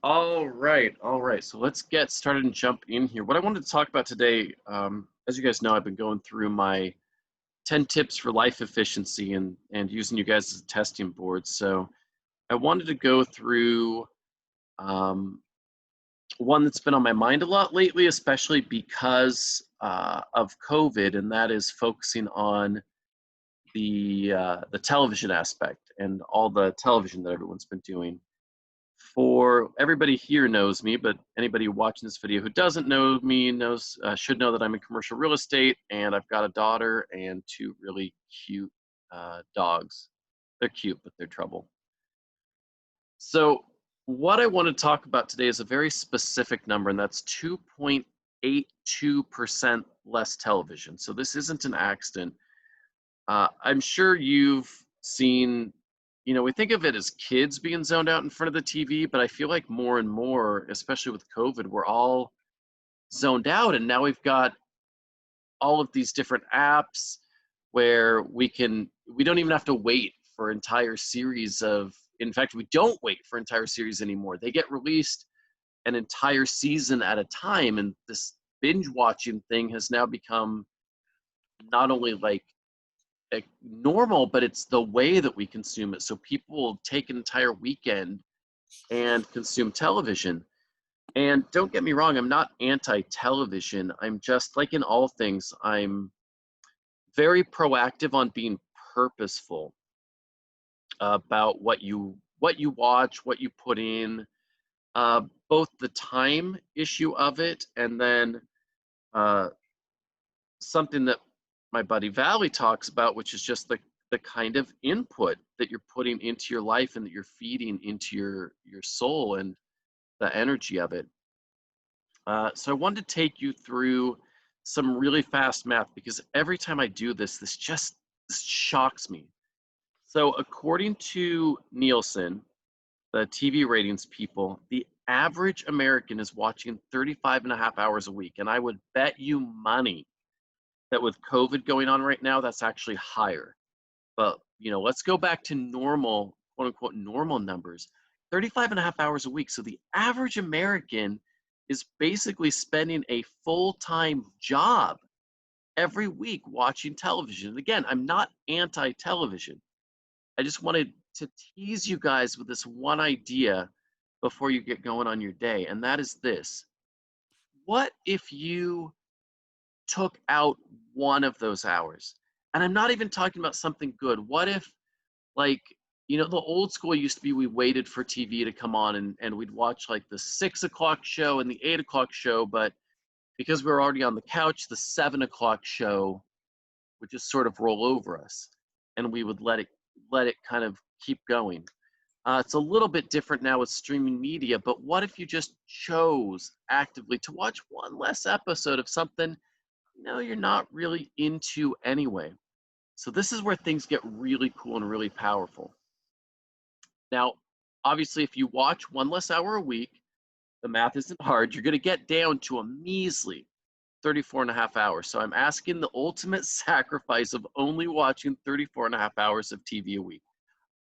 All right. So let's get started and jump in here. What I wanted to talk about today, as you guys know, I've been going through my 10 tips for life efficiency and using you guys as a testing board. So I wanted to go through um, one that's been on my mind a lot lately, especially because of COVID, and that is focusing on the television aspect and all the television that everyone's been doing. For everybody here knows me, but anybody watching this video who doesn't know me knows should know that I'm in commercial real estate, and I've got a daughter and two really cute dogs. They're cute, but they're trouble. So what I want to talk about today is a very specific number, and that's 2.82% less television. So this isn't an accident. I'm sure you've seen, we think of it as kids being zoned out in front of the TV, but I feel like more and more, especially with COVID, we're all zoned out. And now we've got all of these different apps where we don't even have to wait for entire series in fact, we don't wait for entire series anymore. They get released an entire season at a time. And this binge watching thing has now become not only like normal, but it's the way that we consume it. So people will take an entire weekend and consume television. And don't get me wrong, I'm not anti-television. I'm just, like in all things, I'm very proactive on being purposeful about what you watch, what you put in, both the time issue of it, and then uh, something that my buddy Valley talks about, which is just the kind of input that you're putting into your life and that you're feeding into your soul and the energy of it. So I wanted to take you through some really fast math because every time I do this shocks me. So according to Nielsen, the TV ratings people, the average American is watching 35 and a half hours a week. And I would bet you money that with COVID going on right now, that's actually higher. But, let's go back to normal, quote unquote, normal numbers. 35 and a half hours a week. So the average American is basically spending a full-time job every week watching television. And again, I'm not anti-television. I just wanted to tease you guys with this one idea before you get going on your day, and that is this. What if you took out one of those hours? And I'm not even talking about something good. What if, like, the old school used to be we waited for TV to come on and we'd watch like the 6 o'clock show and the 8 o'clock show, but because we were already on the couch, the 7 o'clock show would just sort of roll over us and we would let it kind of keep going. It's a little bit different now with streaming media, but what if you just chose actively to watch one less episode of something you're not really into anyway? So this is where things get really cool and really powerful. Now, obviously, if you watch one less hour a week, the math isn't hard. You're going to get down to a measly 34 and a half hours. So I'm asking the ultimate sacrifice of only watching 34 and a half hours of TV a week.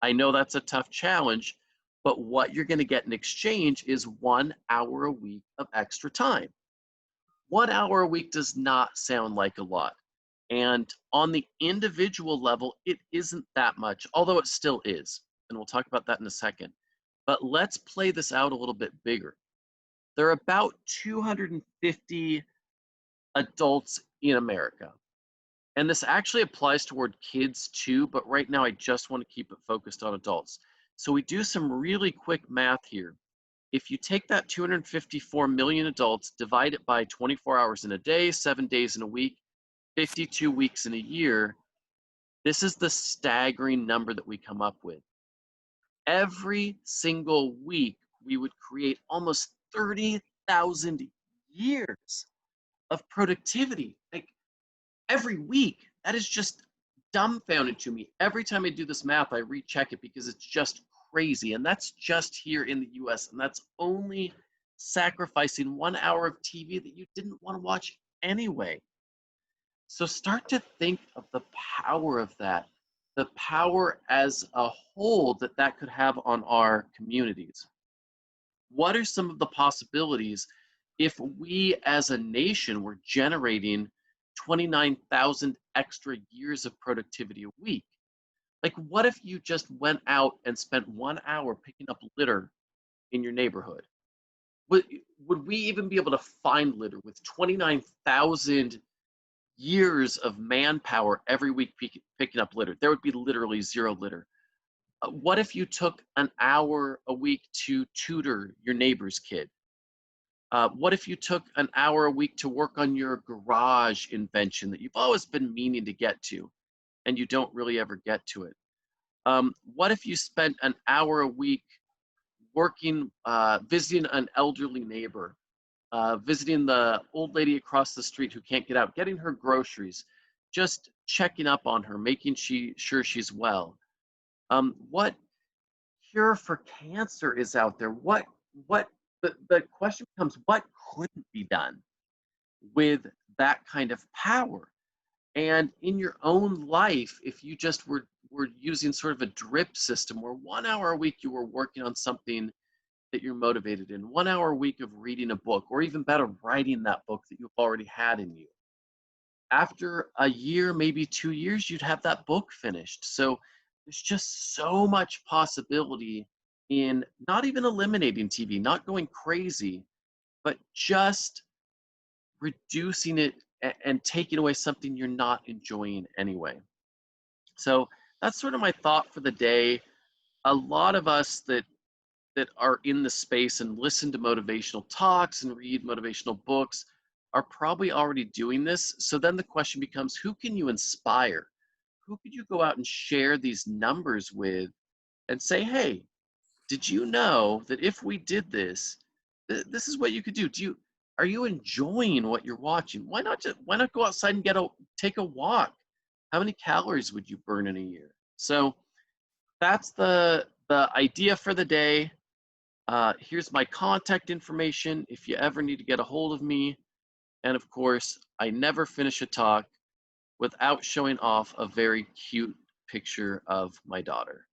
I know that's a tough challenge, but what you're going to get in exchange is 1 hour a week of extra time. 1 hour a week does not sound like a lot. And on the individual level, it isn't that much, although it still is. And we'll talk about that in a second. But let's play this out a little bit bigger. There are about 250 adults in America. And this actually applies toward kids too, but right now I just want to keep it focused on adults. So we do some really quick math here. If you take that 254 million adults, divide it by 24 hours in a day, 7 days in a week, 52 weeks in a year, this is the staggering number that we come up with. Every single week, we would create almost 30,000 years of productivity. Like every week, that is just dumbfounded to me. Every time I do this math, I recheck it because it's just crazy. And that's just here in the US. And that's only sacrificing 1 hour of TV that you didn't want to watch anyway. So start to think of the power of that, the power as a whole that could have on our communities. What are some of the possibilities if we as a nation were generating 29,000 extra years of productivity a week? Like, what if you just went out and spent 1 hour picking up litter in your neighborhood? Would, would we even be able to find litter with 29,000 years of manpower every week picking up litter? There would be literally zero litter. What if you took an hour a week to tutor your neighbor's kid? What if you took an hour a week to work on your garage invention that you've always been meaning to get to and you don't really ever get to it? What if you spent an hour a week working, visiting an elderly neighbor, visiting the old lady across the street who can't get out, getting her groceries, just checking up on her, making sure she's well? What cure for cancer is out there? What the question becomes, what couldn't be done with that kind of power? And in your own life, if you just were using sort of a drip system where 1 hour a week you were working on something that you're motivated in, 1 hour a week of reading a book, or even better, writing that book that you've already had in you. After a year, maybe 2 years, you'd have that book finished. So there's just so much possibility in not even eliminating TV, not going crazy, but just reducing it and taking away something you're not enjoying anyway. So that's sort of my thought for the day. A lot of us that are in the space and listen to motivational talks and read motivational books are probably already doing this. So then the question becomes, who can you inspire? Who could you go out and share these numbers with and say, hey, did you know that if we did this, this is what you could do? Are you enjoying what you're watching? Why not go outside and take a walk? How many calories would you burn in a year? So that's the idea for the day. Here's my contact information if you ever need to get a hold of me. And of course, I never finish a talk without showing off a very cute picture of my daughter.